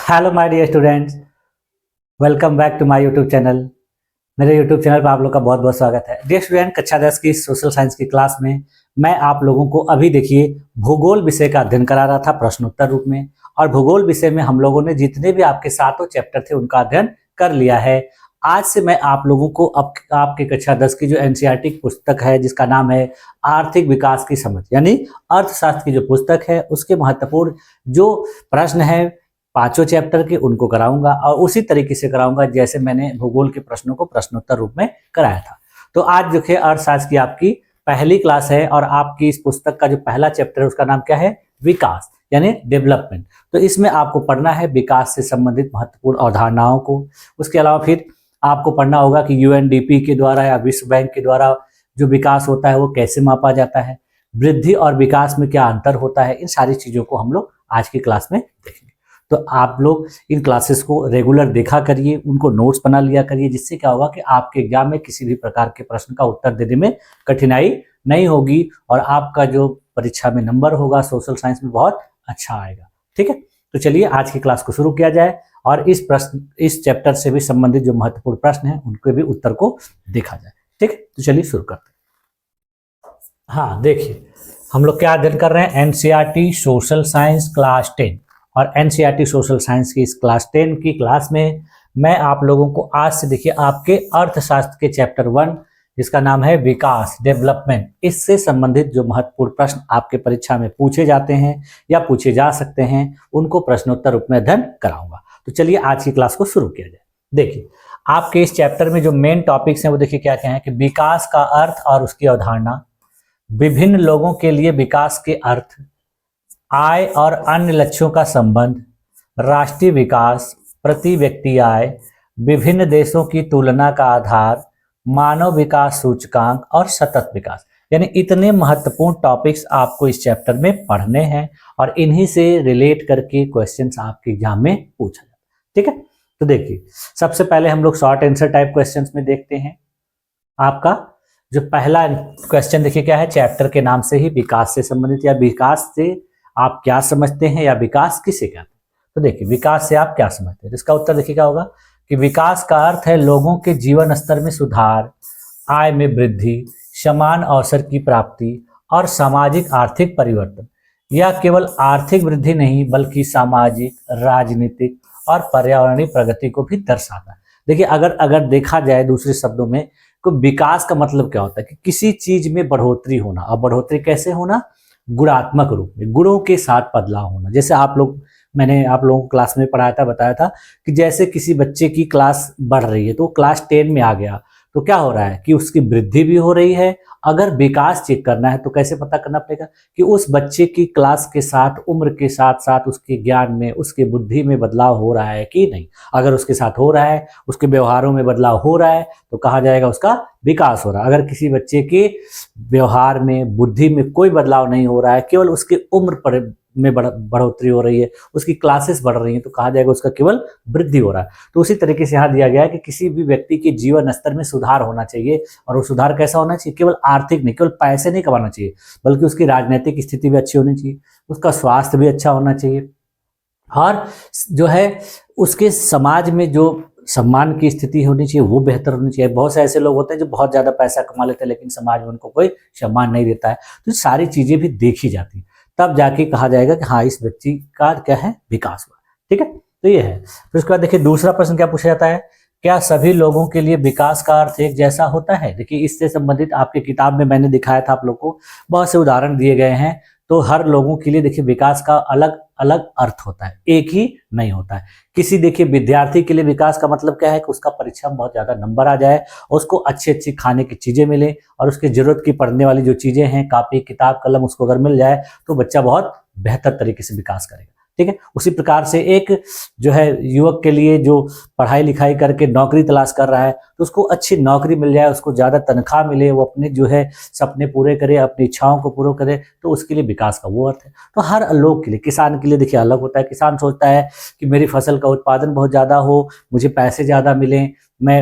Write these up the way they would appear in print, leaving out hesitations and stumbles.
Hello my dear students, welcome back to my YouTube channel. मेरे YouTube channel पर आप लोग का बहुत बहुत स्वागत है। डियर स्टूडेंट, कक्षा 10 की सोशल साइंस की क्लास में मैं आप लोगों को अभी देखिए भूगोल विषय का अध्ययन करा रहा था प्रश्नोत्तर रूप में। और भूगोल विषय में हम लोगों ने जितने भी आपके सातों चैप्टर थे उनका अध्ययन कर लिया है। आज से मैं आप लोगों को आपके कक्षा 10 की जो एनसीईआरटी पुस्तक है जिसका नाम है आर्थिक विकास की समझ, यानी अर्थशास्त्र की जो पुस्तक है उसके महत्वपूर्ण जो प्रश्न है पांचों चैप्टर के उनको कराऊंगा और उसी तरीके से कराऊंगा जैसे मैंने भूगोल के प्रश्नों को प्रश्नोत्तर रूप में कराया था। तो आज देखिए अर्थशास्त्र की आपकी पहली क्लास है और आपकी इस पुस्तक का जो पहला चैप्टर है उसका नाम क्या है? विकास यानी डेवलपमेंट। तो इसमें आपको पढ़ना है विकास से संबंधित महत्वपूर्ण अवधारणाओं को। उसके अलावा फिर आपको पढ़ना होगा कि यूएनडीपी के द्वारा या विश्व बैंक के द्वारा जो विकास होता है वो कैसे मापा जाता है, वृद्धि और विकास में क्या अंतर होता है। इन सारी चीजों को हम लोग आज की क्लास में देखेंगे। तो आप लोग इन क्लासेस को रेगुलर देखा करिए, उनको नोट्स बना लिया करिए, जिससे क्या होगा कि आपके एग्जाम में किसी भी प्रकार के प्रश्न का उत्तर देने में कठिनाई नहीं होगी और आपका जो परीक्षा में नंबर होगा सोशल साइंस में बहुत अच्छा आएगा। ठीक है, तो चलिए आज की क्लास को शुरू किया जाए और इस चैप्टर से भी संबंधित जो महत्वपूर्ण प्रश्न है उनके भी उत्तर को देखा जाए। ठीक है, तो चलिए शुरू करते हैं। हाँ देखिए, हम लोग क्या अध्ययन कर रहे हैं? एनसीईआरटी सोशल साइंस क्लास 10 और एनसीईआरटी सोशल साइंस की इस क्लास 10 की क्लास में मैं आप लोगों को आज से देखिए आपके अर्थशास्त्र के चैप्टर 1 जिसका नाम है विकास डेवलपमेंट, इससे संबंधित जो महत्वपूर्ण प्रश्न आपके परीक्षा में पूछे जाते हैं या पूछे जा सकते हैं उनको प्रश्नोत्तर रूप में अध्ययन कराऊंगा। तो चलिए आज की क्लास को शुरू किया जाए। देखिए आपके इस चैप्टर में जो मेन टॉपिक्स हैं वो देखिए क्या क्या है कि विकास का अर्थ और उसकी अवधारणा, विभिन्न लोगों के लिए विकास के अर्थ, आय और अन्य लक्ष्यों का संबंध, राष्ट्रीय विकास, प्रति व्यक्ति आय, विभिन्न देशों की तुलना का आधार, मानव विकास सूचकांक और सतत विकास। यानी इतने महत्वपूर्ण टॉपिक्स आपको इस चैप्टर में पढ़ने हैं और इन्हीं से रिलेट करके क्वेश्चंस आपके एग्जाम में पूछा जाता है। ठीक है, तो देखिए सबसे पहले हम लोग शॉर्ट आंसर टाइप क्वेश्चंस में देखते हैं। आपका जो पहला क्वेश्चन देखिए क्या है, चैप्टर के नाम से ही विकास से संबंधित या विकास से आप क्या समझते हैं या विकास किसे कहते हैं। तो देखिए विकास से आप क्या समझते हैं, इसका उत्तर देखिए क्या होगा कि विकास का अर्थ है लोगों के जीवन स्तर में सुधार, आय में वृद्धि, समान अवसर की प्राप्ति और सामाजिक आर्थिक परिवर्तन। यह केवल आर्थिक वृद्धि नहीं बल्कि सामाजिक, राजनीतिक और पर्यावरणीय प्रगति को भी दर्शाता है। देखिए अगर देखा जाए दूसरे शब्दों में तो विकास का मतलब क्या होता है कि किसी चीज में बढ़ोतरी होना। और बढ़ोतरी कैसे होना? गुणात्मक रूप में, गुणों के साथ बदलाव होना। जैसे मैंने आप लोगों को क्लास में पढ़ाया था, बताया था कि जैसे किसी बच्चे की क्लास बढ़ रही है तो क्लास 10 में आ गया तो क्या हो रहा है कि उसकी वृद्धि भी हो रही है। अगर विकास चेक करना है तो कैसे पता करना पड़ेगा कि उस बच्चे की क्लास के साथ, उम्र के साथ साथ उसके ज्ञान में, उसकी बुद्धि में बदलाव हो रहा है कि नहीं। अगर उसके साथ हो रहा है, उसके व्यवहारों में बदलाव हो रहा है तो कहा जाएगा उसका विकास हो रहा है। अगर किसी बच्चे के व्यवहार में, बुद्धि में कोई बदलाव नहीं हो रहा है, केवल उसकी उम्र पर में बढ़ोतरी हो रही है, उसकी क्लासेस बढ़ रही हैं तो कहा जाएगा उसका केवल वृद्धि हो रहा है। तो उसी तरीके से यहाँ दिया गया है कि किसी भी व्यक्ति के जीवन स्तर में सुधार होना चाहिए। और वो सुधार कैसा होना चाहिए? केवल आर्थिक नहीं, केवल पैसे नहीं कमाना चाहिए बल्कि उसकी राजनीतिक स्थिति भी अच्छी होनी चाहिए, उसका स्वास्थ्य भी अच्छा होना चाहिए और जो है उसके समाज में जो सम्मान की स्थिति होनी चाहिए वो बेहतर होनी चाहिए। बहुत से ऐसे लोग होते हैं जो बहुत ज्यादा पैसा कमा लेते हैं लेकिन समाज में उनको कोई सम्मान नहीं देता है। तो सारी चीजें भी देखी जाती है, तब जाके कहा जाएगा कि हाँ इस व्यक्ति का क्या है, विकास हुआ। ठीक है, तो ये है। फिर उसके बाद देखिए दूसरा प्रश्न क्या पूछा जाता है, क्या सभी लोगों के लिए विकास का अर्थ एक जैसा होता है? देखिए इससे संबंधित आपकी किताब में मैंने दिखाया था आप लोग को, बहुत से उदाहरण दिए गए हैं। तो हर लोगों के लिए देखिए विकास का अलग अलग अर्थ होता है, एक ही नहीं होता है। किसी देखिए विद्यार्थी के लिए विकास का मतलब क्या है कि उसका परीक्षा में बहुत ज्यादा नंबर आ जाए, उसको अच्छी अच्छी खाने की चीजें मिले और उसकी जरूरत की पढ़ने वाली जो चीजें हैं, कापी किताब कलम, उसको अगर मिल जाए तो बच्चा बहुत बेहतर तरीके से विकास करेगा। ठीक है, उसी प्रकार से एक जो है युवक के लिए जो पढ़ाई लिखाई करके नौकरी तलाश कर रहा है तो उसको अच्छी नौकरी मिल जाए, उसको ज्यादा तनख्वाह मिले, वो अपने जो है सपने पूरे करे, अपनी इच्छाओं को पूरा करे, तो उसके लिए विकास का वो अर्थ है। तो हर लोग के लिए, किसान के लिए देखिए अलग होता है। किसान सोचता है कि मेरी फसल का उत्पादन बहुत ज्यादा हो, मुझे पैसे ज्यादा मिले, मैं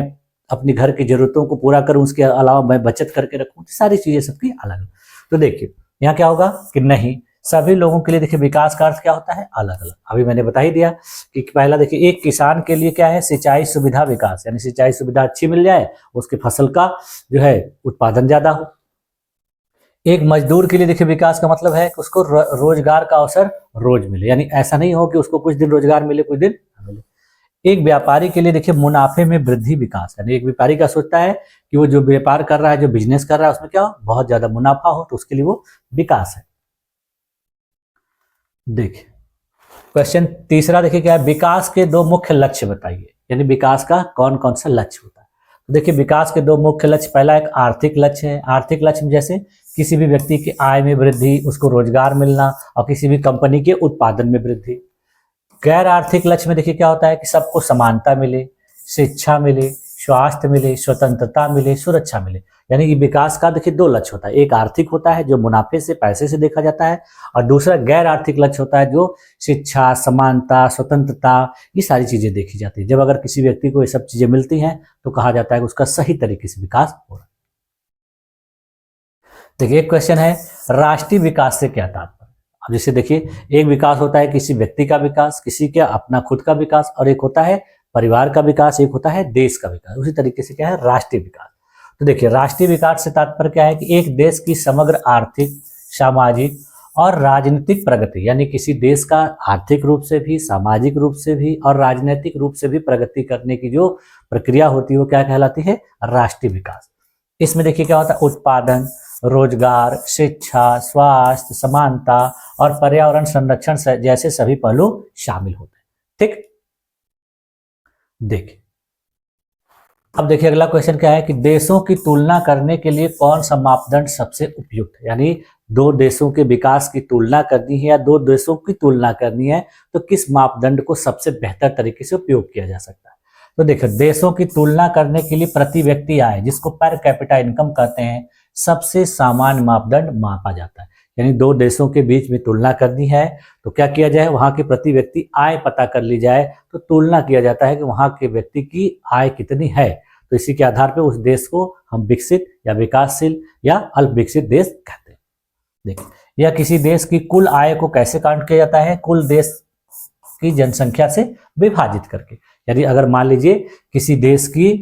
अपनी घर की जरूरतों को पूरा करूं, उसके अलावा मैं बचत करके रखूं। सारी चीजें सबकी अलग। तो देखिए यहाँ क्या होगा कि नहीं, सभी लोगों के लिए देखिए विकास का अर्थ क्या होता है, अलग अलग। अभी मैंने बता ही दिया कि पहला देखिए, एक किसान के लिए क्या है, सिंचाई सुविधा विकास, यानी सिंचाई सुविधा अच्छी मिल जाए, उसके फसल का जो है उत्पादन ज्यादा हो। एक मजदूर के लिए देखिए विकास का मतलब है कि उसको रोजगार का अवसर रोज मिले, यानी ऐसा नहीं हो कि उसको कुछ दिन रोजगार मिले कुछ दिन न मिले। एक व्यापारी के लिए देखिए मुनाफे में वृद्धि विकास, यानी एक व्यापारी का सोचता है कि वो जो व्यापार कर रहा है, जो बिजनेस कर रहा है, उसमें क्या हो, बहुत ज्यादा मुनाफा हो, तो उसके लिए वो विकास है। देखिए क्वेश्चन तीसरा देखिए क्या है, विकास के दो मुख्य लक्ष्य बताइए, यानी विकास का कौन कौन सा लक्ष्य होता है। तो देखिए विकास के दो मुख्य लक्ष्य, पहला एक आर्थिक लक्ष्य है। आर्थिक लक्ष्य में जैसे किसी भी व्यक्ति की आय में वृद्धि, उसको रोजगार मिलना, और किसी भी कंपनी के उत्पादन में वृद्धि। गैर आर्थिक लक्ष्य में देखिए क्या होता है कि सबको समानता मिले, शिक्षा मिले, स्वास्थ्य मिले, स्वतंत्रता मिले, सुरक्षा मिले। यानी कि विकास का देखिए दो लक्ष्य होता है, एक आर्थिक होता है जो मुनाफे से पैसे से देखा जाता है, और दूसरा गैर आर्थिक लक्ष्य होता है जो शिक्षा, समानता, स्वतंत्रता, ये सारी चीजें देखी जाती है। जब अगर किसी व्यक्ति को ये सब चीजें मिलती हैं तो कहा जाता है कि उसका सही तरीके से विकास हो रहा है। देखिए एक क्वेश्चन है, राष्ट्रीय विकास से क्या तात्पर्य। अब जैसे देखिए, एक विकास होता है किसी व्यक्ति का विकास, किसी का अपना खुद का विकास, और एक होता है परिवार का विकास, एक होता है देश का विकास। उसी तरीके से क्या है, राष्ट्रीय विकास। तो देखिए राष्ट्रीय विकास से तात्पर्य क्या है कि एक देश की समग्र आर्थिक, सामाजिक और राजनीतिक प्रगति, यानी किसी देश का आर्थिक रूप से भी, सामाजिक रूप से भी और राजनीतिक रूप से भी प्रगति करने की जो प्रक्रिया होती है वो क्या कहलाती है, राष्ट्रीय विकास। इसमें देखिए क्या होता है, उत्पादन, रोजगार, शिक्षा, स्वास्थ्य, समानता और पर्यावरण संरक्षण जैसे सभी पहलू शामिल होते हैं। ठीक, देखिए अब देखिए अगला क्वेश्चन क्या है कि देशों की तुलना करने के लिए कौन सा मापदंड सबसे उपयुक्त है। यानी दो देशों के विकास की तुलना करनी है या दो देशों की तुलना करनी है तो किस मापदंड को सबसे बेहतर तरीके से उपयोग किया जा सकता है। तो देखिए देशों की तुलना करने के लिए प्रति व्यक्ति आय, जिसको पर कैपिटा इनकम कहते हैं, सबसे सामान्य मापदंड मापा जाता है। यानी दो देशों के बीच में तुलना करनी है तो क्या किया जाए, वहां की प्रति व्यक्ति आय पता कर ली जाए, तो तुलना किया जाता है कि वहां के व्यक्ति की आय कितनी है। तो इसी के आधार पर उस देश को हम विकसित या विकासशील या अल्प विकसित देश कहते हैं। देखिए या किसी देश की कुल आय को कैसे काउंट किया जाता है, कुल देश की जनसंख्या से विभाजित करके। यदि अगर मान लीजिए किसी देश की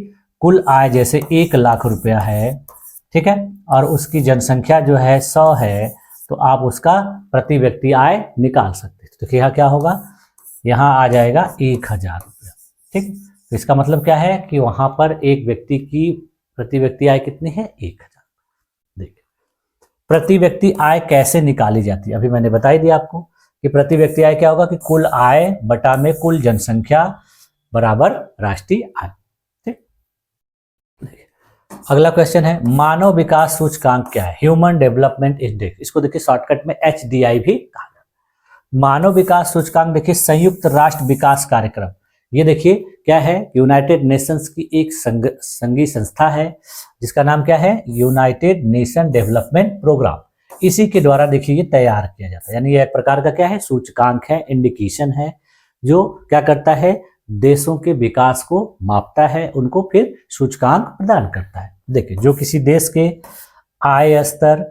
कुल आय जैसे 1 लाख रुपया है, ठीक है, और उसकी जनसंख्या जो है 100 है, तो आप उसका प्रति व्यक्ति आय निकाल सकते हैं। तो यहाँ क्या होगा, यहाँ आ जाएगा 1000 रुपया। ठीक, तो इसका मतलब क्या है कि वहां पर एक व्यक्ति की प्रति व्यक्ति आय कितनी है, 1000। देखिए प्रति व्यक्ति आय कैसे निकाली जाती है, अभी मैंने बता ही दिया आपको कि प्रति व्यक्ति आय क्या होगा कि कुल आय बटा में कुल जनसंख्या बराबर राष्ट्रीय आय। ठीक, अगला क्वेश्चन है, मानव विकास सूचकांक क्या है, ह्यूमन डेवलपमेंट इंडेक्स। इसको देखिए शॉर्टकट में HDI भी कहा जाता है। मानव विकास सूचकांक देखिए संयुक्त राष्ट्र विकास कार्यक्रम, ये देखिए क्या है, यूनाइटेड नेशंस की एक संघीय संस्था है जिसका नाम क्या है, यूनाइटेड नेशन डेवलपमेंट प्रोग्राम। इसी के द्वारा देखिए ये तैयार किया जाता है। यानी ये एक प्रकार का क्या है, सूचकांक है, इंडिकेशन है, जो क्या करता है, देशों के विकास को मापता है, उनको फिर सूचकांक प्रदान करता है। देखिए जो किसी देश के आय स्तर,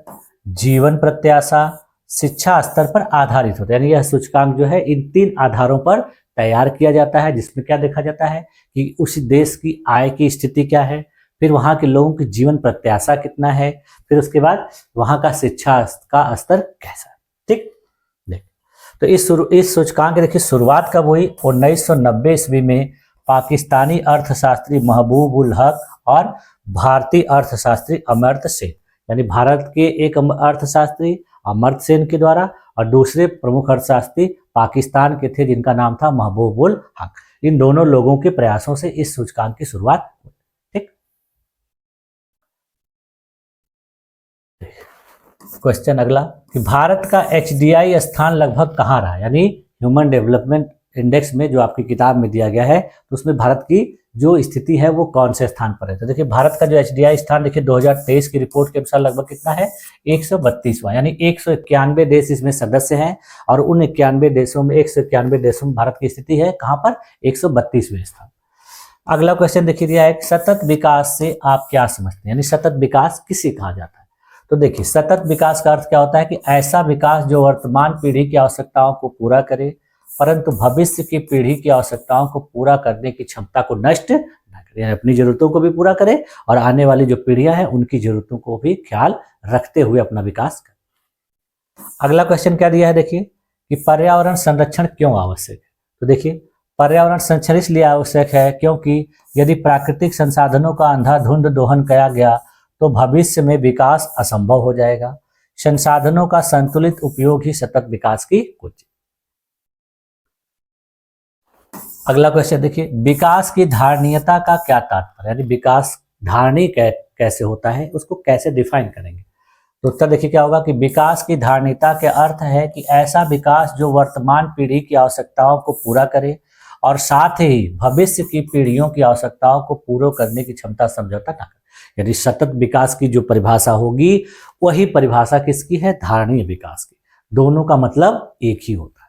जीवन प्रत्याशा, शिक्षा स्तर पर आधारित होता है। यानी यह सूचकांक जो है इन 3 आधारों पर तैयार किया जाता है, जिसमें क्या देखा जाता है कि उस देश की आय की स्थिति क्या है, फिर वहां के लोगों की जीवन प्रत्याशा कितना है, फिर उसके बाद वहां का शिक्षा का स्तर कैसा है। ठीक, तो इस सूचकांक देखिए शुरुआत कब हुई, 1990 ईस्वी में पाकिस्तानी अर्थशास्त्री महबूब उल हक और भारतीय अर्थशास्त्री अमर्त्य सेन, यानी भारत के एक अर्थशास्त्री अमर्त्य सेन के द्वारा और दूसरे प्रमुख अर्थशास्त्री पाकिस्तान के थे जिनका नाम था महबूब उल हक। इन दोनों लोगों के प्रयासों से इस सूचकांक की शुरुआत हुई। ठीक, क्वेश्चन अगला कि भारत का HDI स्थान लगभग कहाँ रहा, यानी ह्यूमन डेवलपमेंट इंडेक्स में जो आपकी किताब में दिया गया है, तो उसमें भारत की जो स्थिति है वो कौन से स्थान पर है। तो देखिए भारत का जो HDI स्थान देखिए 2023 की रिपोर्ट के अनुसार लगभग कितना है, 132वां, यानी 191 देश इसमें सदस्य हैं और उन 91 देशों में 191 देशों में भारत की स्थिति है कहाँ पर, 132वें स्थान। अगला क्वेश्चन देखिए दिया है, सतत विकास से आप क्या समझते हैं, यानी सतत विकास किसे कहा जाता है। तो देखिए सतत विकास का अर्थ क्या होता है कि ऐसा विकास जो वर्तमान पीढ़ी की आवश्यकताओं को पूरा करे परंतु भविष्य की पीढ़ी की आवश्यकताओं को पूरा करने की क्षमता को नष्ट न करे, यानी अपनी जरूरतों को भी पूरा करे और आने वाली जो पीढ़ियां हैं उनकी जरूरतों को भी ख्याल रखते हुए अपना विकास करे। अगला क्वेश्चन क्या दिया है देखिए कि पर्यावरण संरक्षण क्यों आवश्यक है। तो देखिए पर्यावरण संरक्षण इसलिए आवश्यक है क्योंकि यदि प्राकृतिक संसाधनों का अंधाधुंध दोहन किया गया तो भविष्य में विकास असंभव हो जाएगा। संसाधनों का संतुलित उपयोग ही सतत विकास की कुंजी। अगला क्वेश्चन देखिए विकास की धारणीयता का क्या तात्पर्य, यानी विकास धारणीय कैसे होता है, उसको कैसे डिफाइन करेंगे। तो उत्तर देखिए क्या होगा कि विकास की धारणीयता के अर्थ है कि ऐसा विकास जो वर्तमान पीढ़ी की आवश्यकताओं को पूरा करे और साथ ही भविष्य की पीढ़ियों की आवश्यकताओं को पूरा करने की क्षमता समझौता न करे। यानी सतत विकास की जो परिभाषा होगी वही परिभाषा किसकी है, धारणीय विकास की। दोनों का मतलब एक ही होता है।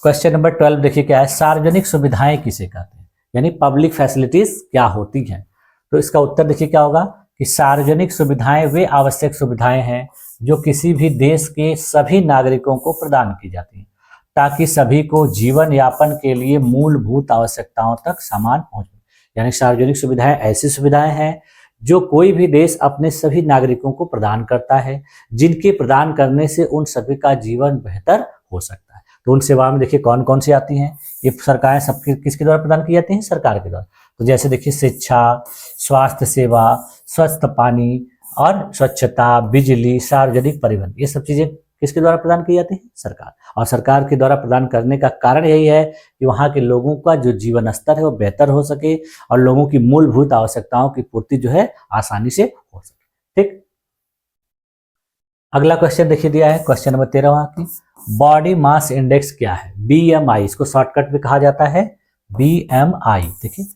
क्वेश्चन नंबर 12 देखिए क्या है, सार्वजनिक सुविधाएं किसे कहते हैं, यानी पब्लिक फैसिलिटीज क्या होती हैं। तो इसका उत्तर देखिए क्या होगा कि सार्वजनिक सुविधाएं वे आवश्यक सुविधाएं हैं जो किसी भी देश के सभी नागरिकों को प्रदान की जाती हैं ताकि सभी को जीवन यापन के लिए मूलभूत आवश्यकताओं तक समान पहुंच। यानी सार्वजनिक सुविधाएं ऐसी सुविधाएं हैं जो कोई भी देश अपने सभी नागरिकों को प्रदान करता है, जिनके प्रदान करने से उन सभी का जीवन बेहतर हो सकता है। तो उन सेवाओं में देखिए कौन कौन सी आती हैं, ये सरकारें सबके किसके द्वारा प्रदान की जाती हैं, सरकार के द्वारा। तो जैसे देखिए शिक्षा, स्वास्थ्य सेवा, स्वस्थ पानी और स्वच्छता, बिजली, सार्वजनिक परिवहन, ये सब चीजें किसके द्वारा प्रदान की जाती है, सरकार। और सरकार के द्वारा प्रदान करने का कारण यही है कि वहाँ के लोगों का जो जीवन स्तर है वो बेहतर हो सके और लोगों की मूलभूत आवश्यकताओं की पूर्ति जो है आसानी से हो सके। ठीक, अगला क्वेश्चन देखिए दिया है क्वेश्चन नंबर 13 की, बॉडी मास इंडेक्स क्या है, BMI, इसको शॉर्टकट में कहा जाता है BMI। देखिए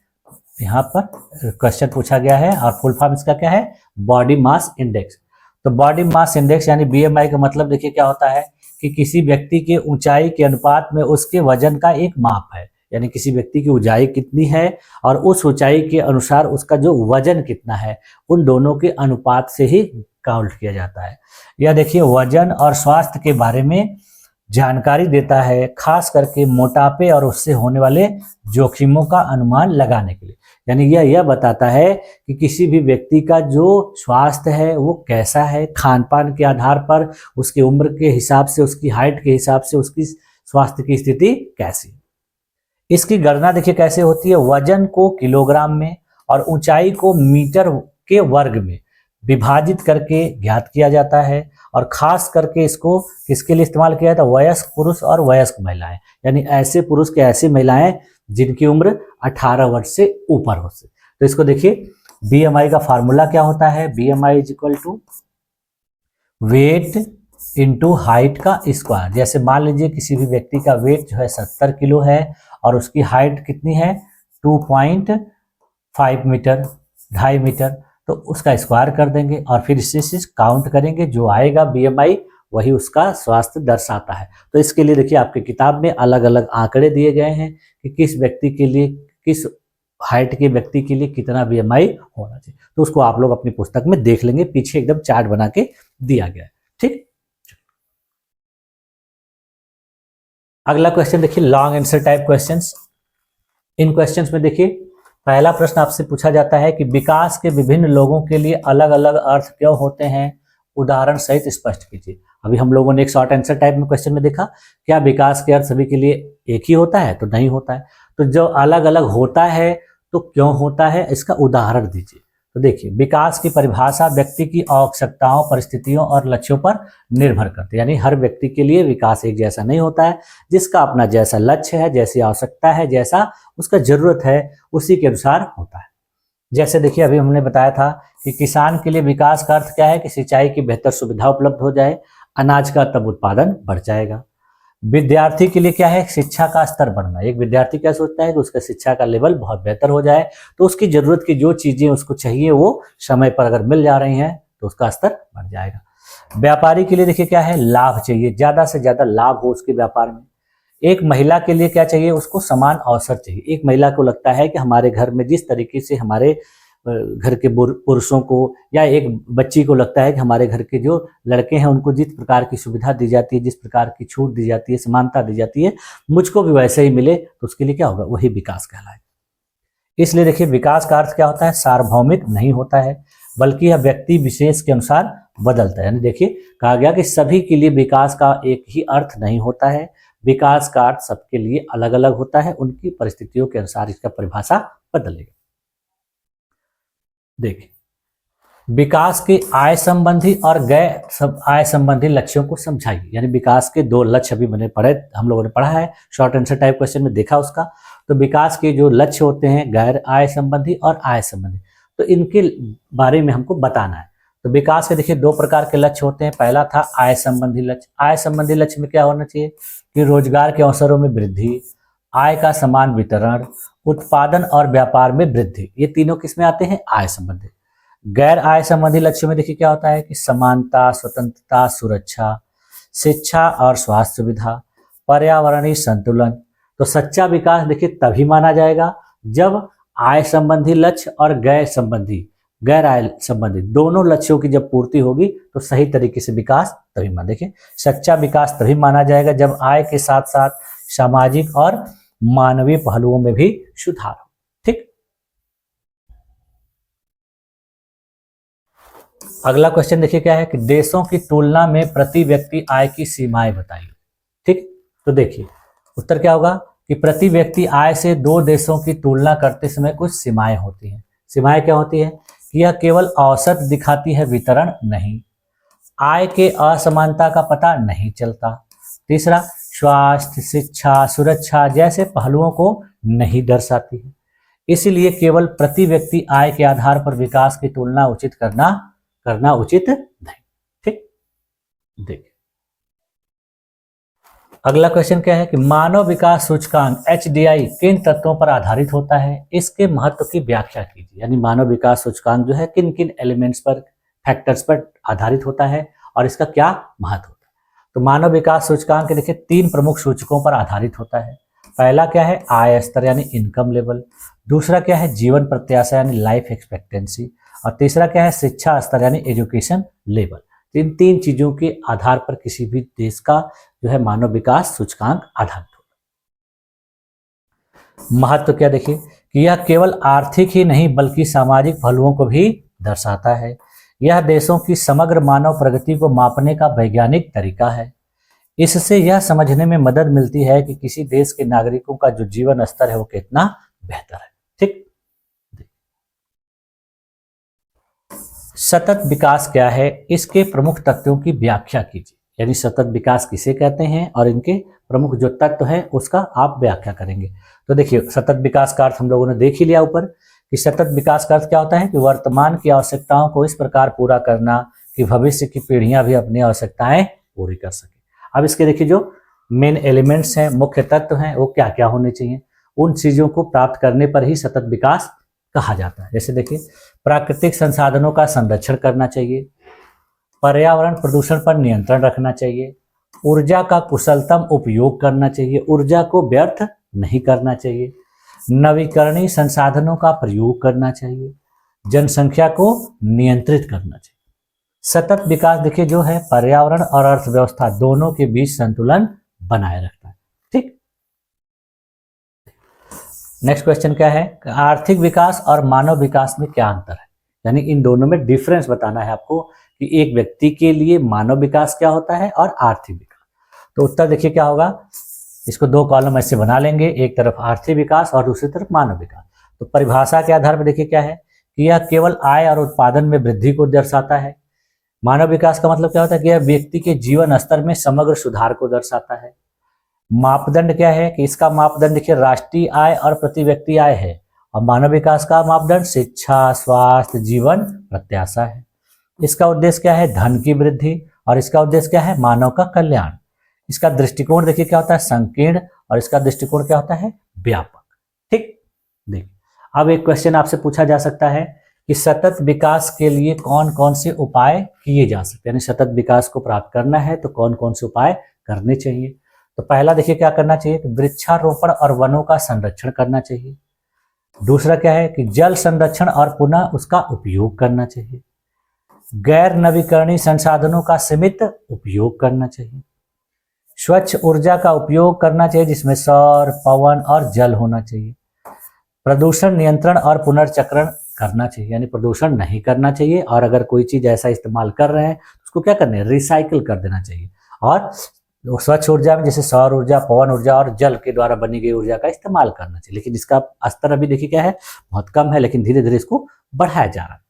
यहाँ पर क्वेश्चन पूछा गया है और फुल फॉर्म इसका क्या है, बॉडी मास इंडेक्स। तो बॉडी मास इंडेक्स यानी BMI का मतलब देखिए क्या होता है कि किसी व्यक्ति के ऊंचाई के अनुपात में उसके वजन का एक माप है। यानी किसी व्यक्ति की ऊंचाई कितनी है और उस ऊंचाई के अनुसार उसका जो वजन कितना है, उन दोनों के अनुपात से ही काउंट किया जाता है। यह देखिए वजन और स्वास्थ्य के बारे में जानकारी देता है, खास करके मोटापे और उससे होने वाले जोखिमों का अनुमान लगाने के लिए। यानी यह बताता है कि किसी भी व्यक्ति का जो स्वास्थ्य है वो कैसा है, खान पान के आधार पर, उसकी उम्र के हिसाब से, उसकी हाइट के हिसाब से उसकी स्वास्थ्य की स्थिति कैसी है। इसकी गणना देखिए कैसे होती है, वजन को किलोग्राम में और ऊंचाई को मीटर के वर्ग में विभाजित करके ज्ञात किया जाता है। और खास करके इसको किसके लिए इस्तेमाल किया जाता है, वयस्क पुरुष और वयस्क महिलाएं, यानी ऐसे पुरुष के ऐसी महिलाएं जिनकी उम्र 18 वर्ष से ऊपर हो सके। तो इसको देखिए BMI का फार्मूला क्या होता है, BMI is equal to weight into height का स्क्वायर। जैसे मान लीजिए किसी भी व्यक्ति का वेट जो है 70 किलो है और उसकी हाइट कितनी है 2.5 मीटर, 2.5 मीटर, तो उसका स्क्वायर कर देंगे और फिर इससे काउंट करेंगे, जो आएगा BMI वही उसका स्वास्थ्य दर्शाता है। तो इसके लिए देखिए आपके किताब में अलग अलग आंकड़े दिए गए हैं कि किस व्यक्ति के लिए, किस हाइट के व्यक्ति के लिए कितना BMI होना चाहिए। तो उसको आप लोग अपनी पुस्तक में देख लेंगे, पीछे एकदम चार्ट बना के दिया गया है। ठीक, अगला क्वेश्चन देखिए लॉन्ग आंसर टाइप क्वेश्चंस। इन क्वेश्चंस में देखिए पहला प्रश्न आपसे पूछा जाता है कि विकास के विभिन्न लोगों के लिए अलग अलग अर्थ क्यों होते हैं, उदाहरण सहित स्पष्ट कीजिए। अभी हम लोगों ने एक शॉर्ट आंसर टाइप में क्वेश्चन में देखा, क्या विकास के अर्थ सभी के लिए एक ही होता है, तो नहीं होता है। तो जो अलग अलग होता है तो क्यों होता है, इसका उदाहरण दीजिए। तो देखिए विकास की परिभाषा व्यक्ति की आवश्यकताओं, परिस्थितियों और लक्ष्यों पर निर्भर करती है। यानी हर व्यक्ति के लिए विकास एक जैसा नहीं होता है, जिसका अपना जैसा लक्ष्य है, जैसी आवश्यकता है, जैसा उसका जरूरत है, उसी के अनुसार होता है। जैसे देखिए अभी हमने बताया था कि किसान के लिए विकास का अर्थ क्या है कि सिंचाई की बेहतर सुविधा उपलब्ध हो जाए, अनाज का तब उत्पादन बढ़ जाएगा। विद्यार्थी के लिए क्या है, शिक्षा का स्तर बढ़ना। एक विद्यार्थी क्या सोचता है कि उसका शिक्षा का लेवल बहुत बेहतर हो जाए, तो उसकी जरूरत की जो चीजें उसको चाहिए वो समय पर अगर मिल जा रही हैं तो उसका स्तर बढ़ जाएगा। व्यापारी के लिए देखिए क्या है, लाभ चाहिए, ज्यादा से ज्यादा लाभ हो उसके व्यापार में। एक महिला के लिए क्या चाहिए, उसको समान अवसर चाहिए। एक महिला को लगता है कि हमारे घर में जिस तरीके से हमारे घर के पुरुषों को या एक बच्ची को लगता है कि हमारे घर के जो लड़के हैं उनको जिस प्रकार की सुविधा दी जाती है, जिस प्रकार की छूट दी जाती है, समानता दी जाती है, मुझको भी वैसे ही मिले, तो उसके लिए क्या होगा, वही विकास कहलाएगा। इसलिए देखिए विकास का अर्थ क्या होता है, सार्वभौमिक नहीं होता है, बल्कि यह व्यक्ति विशेष के अनुसार बदलता है। यानी देखिए कहा गया कि सभी के लिए विकास का एक ही अर्थ नहीं होता है, विकास का अर्थ सबके लिए अलग अलग होता है, उनकी परिस्थितियों के अनुसार इसका परिभाषा बदलेगा। देखिए विकास के आय संबंधी और गैर आय संबंधी लक्ष्यों को समझाइए। यानी विकास के दो लक्ष्य अभी मैंने पढ़े, हम लोगों ने पढ़ा है, शॉर्ट आंसर टाइप क्वेश्चन में देखा उसका। तो विकास के जो लक्ष्य होते हैं गैर आय संबंधी और आय संबंधी, तो इनके बारे में हमको बताना है। तो विकास के देखिए दो प्रकार के लक्ष्य होते हैं। पहला था आय संबंधी लक्ष्य। आय संबंधी लक्ष्य में क्या होना चाहिए कि रोजगार के अवसरों में वृद्धि, आय का समान वितरण, उत्पादन और व्यापार में वृद्धि, ये तीनों किसमें आते हैं, आय संबंधी। गैर आय संबंधी लक्ष्यों में देखिए क्या होता है कि समानता, स्वतंत्रता, सुरक्षा, शिक्षा और स्वास्थ्य सुविधा, पर्यावरणीय संतुलन। तो सच्चा विकास देखिए तभी माना जाएगा जब आय संबंधी लक्ष्य और गैर आय संबंधी दोनों लक्ष्यों की जब पूर्ति होगी तो सही तरीके से विकास तभी माना। देखिए सच्चा विकास तभी माना जाएगा जब आय के साथ साथ सामाजिक और मानवीय पहलुओं में भी सुधार हो। ठीक, अगला क्वेश्चन देखिए क्या है कि देशों की तुलना में प्रति व्यक्ति आय की सीमाएं बताइए। ठीक, तो देखिए उत्तर क्या होगा कि प्रति व्यक्ति आय से दो देशों की तुलना करते समय कुछ सीमाएं होती हैं। सीमाएं क्या होती है कि यह केवल औसत दिखाती है, वितरण नहीं। आय के असमानता का पता नहीं चलता। तीसरा, स्वास्थ्य, शिक्षा, सुरक्षा जैसे पहलुओं को नहीं दर्शाती है। इसलिए केवल प्रति व्यक्ति आय के आधार पर विकास की तुलना करना उचित नहीं। ठीक, देखिए अगला क्वेश्चन क्या है कि मानव विकास सूचकांक HDI किन तत्वों पर आधारित होता है, इसके महत्व की व्याख्या कीजिए। यानी मानव विकास सूचकांक जो है किन किन एलिमेंट्स पर, फैक्टर्स पर आधारित होता है और इसका क्या महत्व होता है। तो मानव विकास सूचकांक देखिए तीन प्रमुख सूचकों पर आधारित होता है। पहला क्या है, आय स्तर यानी इनकम लेवल। दूसरा क्या है, जीवन प्रत्याशा यानी लाइफ एक्सपेक्टेंसी। और तीसरा क्या है, शिक्षा स्तर यानी एजुकेशन लेवल। इन तीन चीजों के आधार पर किसी भी देश का जो है मानव विकास सूचकांक आधारित होता है। महत्व क्या देखिए कि यह केवल आर्थिक ही नहीं बल्कि सामाजिक पहलुओं को भी दर्शाता है। यह देशों की समग्र मानव प्रगति को मापने का वैज्ञानिक तरीका है। इससे यह समझने में मदद मिलती है कि किसी देश के नागरिकों का जो जीवन स्तर है वो कितना बेहतर है। ठीक, सतत विकास क्या है, इसके प्रमुख तत्वों की व्याख्या कीजिए। यानी सतत विकास किसे कहते हैं और इनके प्रमुख जो तत्व हैं उसका आप व्याख्या करेंगे। तो देखिए सतत विकास का अर्थ हम लोगों ने देख ही लिया ऊपर कि सतत विकास का अर्थ क्या होता है कि वर्तमान की आवश्यकताओं को इस प्रकार पूरा करना कि भविष्य की पीढ़ियां भी अपनी आवश्यकताएं पूरी कर सके। अब इसके देखिए जो मेन एलिमेंट्स हैं, मुख्य तत्व हैं, वो क्या क्या होने चाहिए। उन चीजों को प्राप्त करने पर ही सतत विकास कहा जाता है। जैसे देखिए प्राकृतिक संसाधनों का संरक्षण करना चाहिए, पर्यावरण प्रदूषण पर नियंत्रण रखना चाहिए, ऊर्जा का कुशलतम उपयोग करना चाहिए, ऊर्जा को व्यर्थ नहीं करना चाहिए, नवीकरणीय संसाधनों का प्रयोग करना चाहिए, जनसंख्या को नियंत्रित करना चाहिए। सतत विकास देखिए जो है पर्यावरण और अर्थव्यवस्था दोनों के बीच संतुलन बनाए रखता है। ठीक, नेक्स्ट क्वेश्चन क्या है, आर्थिक विकास और मानव विकास में क्या अंतर है। यानी इन दोनों में डिफरेंस बताना है आपको कि एक व्यक्ति के लिए मानव विकास क्या होता है और आर्थिक विकास। तो उत्तर देखिए क्या होगा, इसको दो कॉलम ऐसे बना लेंगे, एक तरफ आर्थिक विकास और दूसरी तरफ मानव विकास। तो परिभाषा के आधार पर देखिए क्या है कि यह केवल आय और उत्पादन में वृद्धि को दर्शाता है। मानव विकास का मतलब क्या होता है कि यह व्यक्ति के जीवन स्तर में समग्र सुधार को दर्शाता है। मापदंड क्या है कि इसका मापदंड देखिए राष्ट्रीय आय और प्रति व्यक्ति आय है और मानव विकास का मापदंड शिक्षा, स्वास्थ्य, जीवन प्रत्याशा है। इसका उद्देश्य क्या है, धन की वृद्धि, और इसका उद्देश्य क्या है, मानव का कल्याण। इसका दृष्टिकोण देखिए क्या होता है, संकीर्ण, और इसका दृष्टिकोण क्या होता है, व्यापक। ठीक, देखिए अब एक क्वेश्चन आपसे पूछा जा सकता है कि सतत विकास के लिए कौन कौन से उपाय किए जा सकते हैं। यानी सतत विकास को प्राप्त करना है तो कौन कौन से उपाय करने चाहिए। तो पहला देखिए क्या करना चाहिए कि वृक्षारोपण और वनों का संरक्षण करना चाहिए। दूसरा क्या है कि जल संरक्षण और पुनः उसका उपयोग करना चाहिए। गैर नवीकरणीय संसाधनों का सीमित उपयोग करना चाहिए। स्वच्छ ऊर्जा का उपयोग करना चाहिए जिसमें सौर, पवन और जल होना चाहिए। प्रदूषण नियंत्रण और पुनर्चक्रण करना चाहिए, यानी प्रदूषण नहीं करना चाहिए, और अगर कोई चीज ऐसा इस्तेमाल कर रहे हैं तो उसको क्या करना है, रिसाइकिल कर देना चाहिए। और स्वच्छ ऊर्जा में जैसे सौर ऊर्जा, पवन ऊर्जा और जल के द्वारा बनी गई ऊर्जा का इस्तेमाल करना चाहिए। लेकिन इसका स्तर अभी देखिए क्या है, बहुत कम है, लेकिन धीरे धीरे इसको बढ़ाया जा रहा है।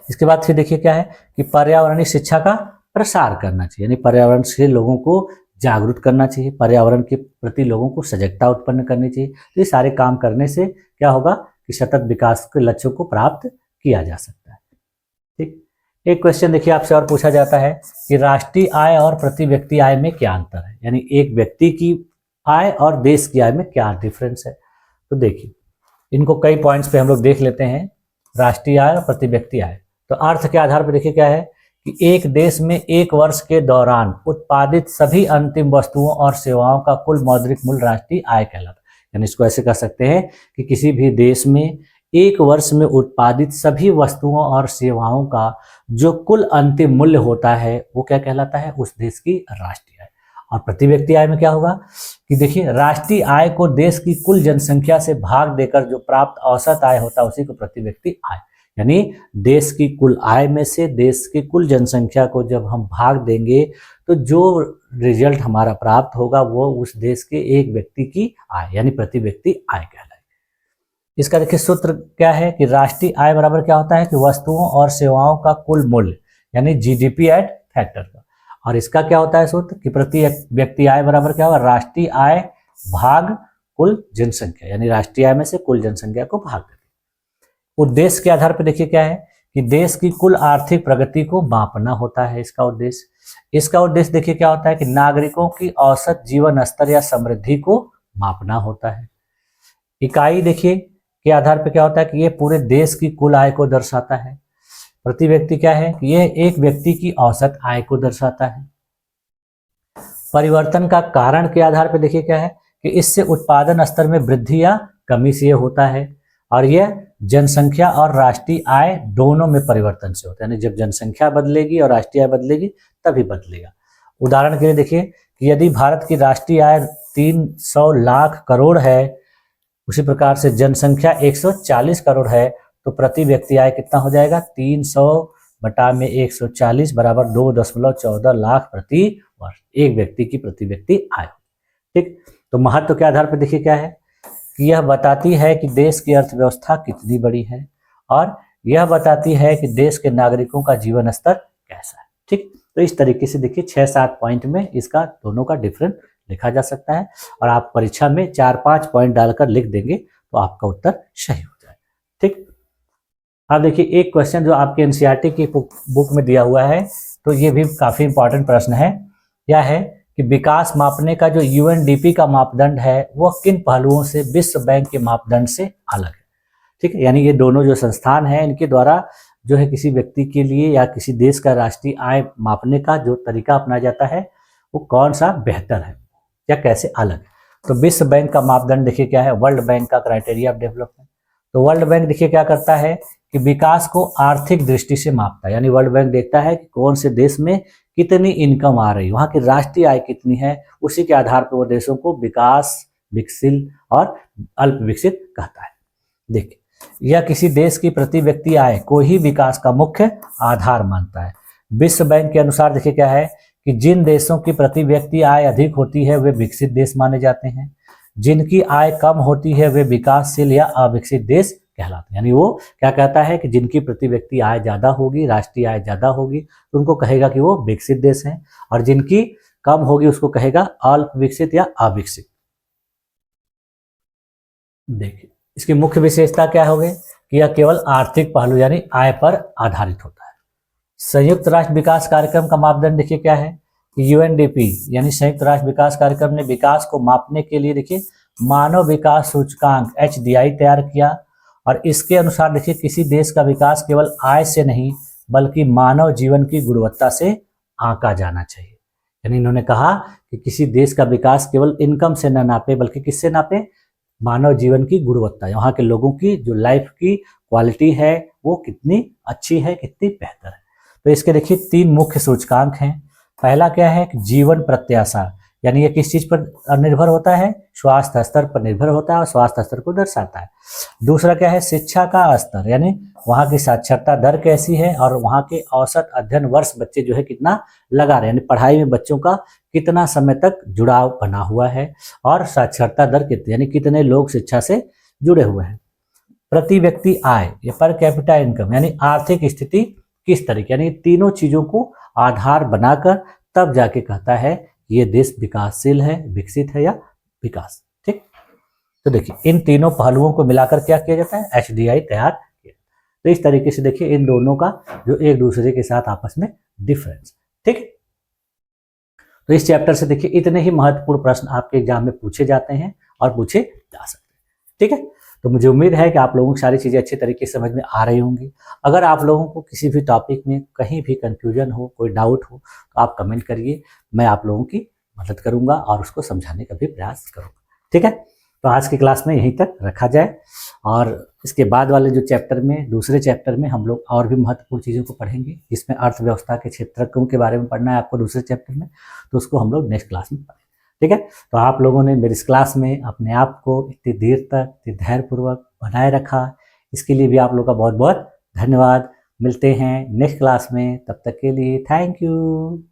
इसके बाद फिर देखिए क्या है कि पर्यावरणीय शिक्षा का प्रसार करना चाहिए, यानी पर्यावरण से लोगों को जागरूक करना चाहिए, पर्यावरण के प्रति लोगों को सजगता उत्पन्न करनी चाहिए। तो ये सारे काम करने से क्या होगा कि सतत विकास के लक्ष्यों को प्राप्त किया जा सकता है। ठीक, एक क्वेश्चन देखिए आपसे और पूछा जाता है कि राष्ट्रीय आय और प्रति व्यक्ति आय में क्या अंतर है, यानी एक व्यक्ति की आय और देश की आय में क्या डिफरेंस है। तो देखिए इनको कई पॉइंट्स पे हम लोग देख लेते हैं, राष्ट्रीय आय और प्रति व्यक्ति आय। तो अर्थ के आधार पर देखिए क्या है कि एक देश में एक वर्ष के दौरान उत्पादित सभी अंतिम वस्तुओं और सेवाओं का कुल मौद्रिक मूल्य राष्ट्रीय आय कहलाता है। यानी इसको ऐसे कह सकते हैं कि किसी भी देश में एक वर्ष में उत्पादित सभी वस्तुओं और सेवाओं का जो कुल अंतिम मूल्य होता है वो क्या कहलाता है, उस देश की राष्ट्रीय आय। और प्रति व्यक्ति आय में क्या होगा कि देखिए राष्ट्रीय आय को देश की कुल जनसंख्या से भाग देकर जो प्राप्त औसत आय होता है उसी को प्रति व्यक्ति आय, यानी देश की कुल आय में से देश की कुल जनसंख्या को जब हम भाग देंगे तो जो रिजल्ट हमारा प्राप्त होगा वो उस देश के एक व्यक्ति की आय यानी प्रति व्यक्ति आय कहलाएगी। इसका देखिए सूत्र क्या है कि राष्ट्रीय आय बराबर क्या होता है कि वस्तुओं और सेवाओं का कुल मूल्य यानी जीडीपी एट फैक्टर का, और इसका क्या होता है सूत्र कि प्रति व्यक्ति आय बराबर क्या होगा, राष्ट्रीय आय भाग कुल जनसंख्या, यानी राष्ट्रीय आय में से कुल जनसंख्या को भाग देते। उद्देश्य के आधार पर देखिए क्या है कि देश की कुल आर्थिक प्रगति को मापना होता है इसका उद्देश्य। इसका उद्देश्य देखिए क्या होता है कि नागरिकों की औसत जीवन स्तर या समृद्धि को मापना होता है। इकाई देखिए के आधार पर क्या होता है कि ये पूरे देश की कुल आय को दर्शाता है। प्रति व्यक्ति क्या है कि यह एक व्यक्ति की औसत आय को दर्शाता है। परिवर्तन का कारण के आधार पर देखिए क्या है कि इससे उत्पादन स्तर में वृद्धि या कमी से होता है, और यह जनसंख्या और राष्ट्रीय आय दोनों में परिवर्तन से होता है, यानी जब जनसंख्या बदलेगी और राष्ट्रीय आय बदलेगी तभी बदलेगा। उदाहरण के लिए देखिए कि यदि भारत की राष्ट्रीय आय 300 लाख करोड़ है, उसी प्रकार से जनसंख्या 140 करोड़ है, तो प्रति व्यक्ति आय कितना हो जाएगा, 300 बटा में 140 बराबर 2.14 लाख प्रति वर्ष, एक व्यक्ति की प्रति व्यक्ति आय। ठीक, तो महत्व के आधार पर देखिए क्या है कि यह बताती है कि देश की अर्थव्यवस्था कितनी बड़ी है, और यह बताती है कि देश के नागरिकों का जीवन स्तर कैसा है। ठीक, तो इस तरीके से देखिए 6-7 पॉइंट में इसका दोनों का डिफरेंस लिखा जा सकता है, और आप परीक्षा में 4-5 पॉइंट डालकर लिख देंगे तो आपका उत्तर सही हो जाए। ठीक, अब देखिए एक क्वेश्चन जो आपके एनसीईआरटी की बुक में दिया हुआ है, तो ये भी काफी इंपॉर्टेंट प्रश्न है। यह है कि विकास मापने का जो यूएनडीपी का मापदंड है वह किन पहलुओं से विश्व बैंक के मापदंड से अलग है। ठीक है, यानी ये दोनों जो संस्थान हैं इनके द्वारा जो है किसी व्यक्ति के लिए या किसी देश का राष्ट्रीय आय मापने का जो तरीका अपनाया जाता है वो कौन सा बेहतर है या कैसे अलग है। तो विश्व बैंक का मापदंड देखिए क्या है, वर्ल्ड बैंक का क्राइटेरिया ऑफ डेवलपमेंट। तो वर्ल्ड बैंक देखिए क्या करता है कि विकास को आर्थिक दृष्टि से मापता है, यानी वर्ल्ड बैंक देखता है कि कौन से देश में कितनी इनकम आ रही है, वहाँ की राष्ट्रीय आय कितनी है, उसी के आधार पर वो देशों को विकास, विकसित और अल्प विकसित कहता है। देखिए यह किसी देश की प्रति व्यक्ति आय को ही विकास का मुख्य आधार मानता है। विश्व बैंक के अनुसार देखिए क्या है कि जिन देशों की प्रति व्यक्ति आय अधिक होती है वे विकसित देश माने जाते हैं, जिनकी आय कम होती है वे विकासशील या अविकसित देश कहलाते हैं। यानी वो क्या कहता है कि जिनकी प्रति व्यक्ति आय ज्यादा होगी, राष्ट्रीय आय ज्यादा होगी, तो उनको कहेगा कि वो विकसित देश हैं, और जिनकी कम होगी उसको कहेगा अल्प विकसित या अविकसित। देखिए इसकी मुख्य विशेषता क्या होगी कि यह केवल आर्थिक पहलू यानी आय पर आधारित होता है। संयुक्त राष्ट्र विकास कार्यक्रम का मापदंड देखिए क्या है कि यूएनडीपी यानी संयुक्त राष्ट्र विकास कार्यक्रम ने विकास को मापने के लिए देखिए मानव विकास सूचकांक HDI तैयार किया, और इसके अनुसार देखिए किसी देश का विकास केवल आय से नहीं बल्कि मानव जीवन की गुणवत्ता से आंका जाना चाहिए। यानी इन्होंने कहा कि किसी देश का विकास केवल इनकम से न नापे बल्कि किससे नापे, मानव जीवन की गुणवत्ता, वहाँ के लोगों की जो लाइफ की क्वालिटी है वो कितनी अच्छी है, कितनी बेहतर है। तो इसके देखिए 3 मुख्य सूचकांक हैं। पहला क्या है कि जीवन प्रत्याशा, यानी ये किस चीज पर निर्भर होता है, स्वास्थ्य स्तर पर निर्भर होता है और स्वास्थ्य स्तर को दर्शाता है। दूसरा क्या है, शिक्षा का स्तर, यानी वहाँ की साक्षरता दर कैसी है और वहाँ के औसत अध्ययन वर्ष बच्चे जो है कितना लगा रहे हैं, यानी पढ़ाई में बच्चों का कितना समय तक जुड़ाव बना हुआ है और साक्षरता दर कितनी, यानी कितने लोग शिक्षा से जुड़े हुए हैं। प्रति व्यक्ति आय या पर कैपिटा इनकम, यानी आर्थिक स्थिति किस तरीके, यानी तीनों चीजों को आधार बनाकर तब जाके कहता है ये देश विकासशील है, विकसित है या विकास। ठीक, तो देखिए इन तीनों पहलुओं को मिलाकर क्या किया जाता है, एचडीआई तैयार किया। तो इस तरीके से देखिए इन दोनों का जो एक दूसरे के साथ आपस में डिफरेंस। ठीक, तो इस चैप्टर से देखिए इतने ही महत्वपूर्ण प्रश्न आपके एग्जाम में पूछे जाते हैं और पूछे जा सकते हैं। ठीक है, तो मुझे उम्मीद है कि आप लोगों को सारी चीज़ें अच्छे तरीके से समझ में आ रही होंगी। अगर आप लोगों को किसी भी टॉपिक में कहीं भी कंफ्यूजन हो, कोई डाउट हो, तो आप कमेंट करिए, मैं आप लोगों की मदद करूंगा और उसको समझाने का भी प्रयास करूंगा। ठीक है, तो आज की क्लास में यहीं तक रखा जाए और इसके बाद वाले जो चैप्टर में, दूसरे चैप्टर में हम लोग और भी महत्वपूर्ण चीज़ों को पढ़ेंगे, जिसमें अर्थव्यवस्था के क्षेत्रकों के बारे में पढ़ना है आपको दूसरे चैप्टर में, तो उसको हम लोग नेक्स्ट क्लास में पढ़ेंगे। ठीक है, तो आप लोगों ने मेरी इस क्लास में अपने आप को इतनी देर तक इतनी धैर्यपूर्वक बनाए रखा, इसके लिए भी आप लोग का बहुत बहुत धन्यवाद। मिलते हैं नेक्स्ट क्लास में, तब तक के लिए थैंक यू।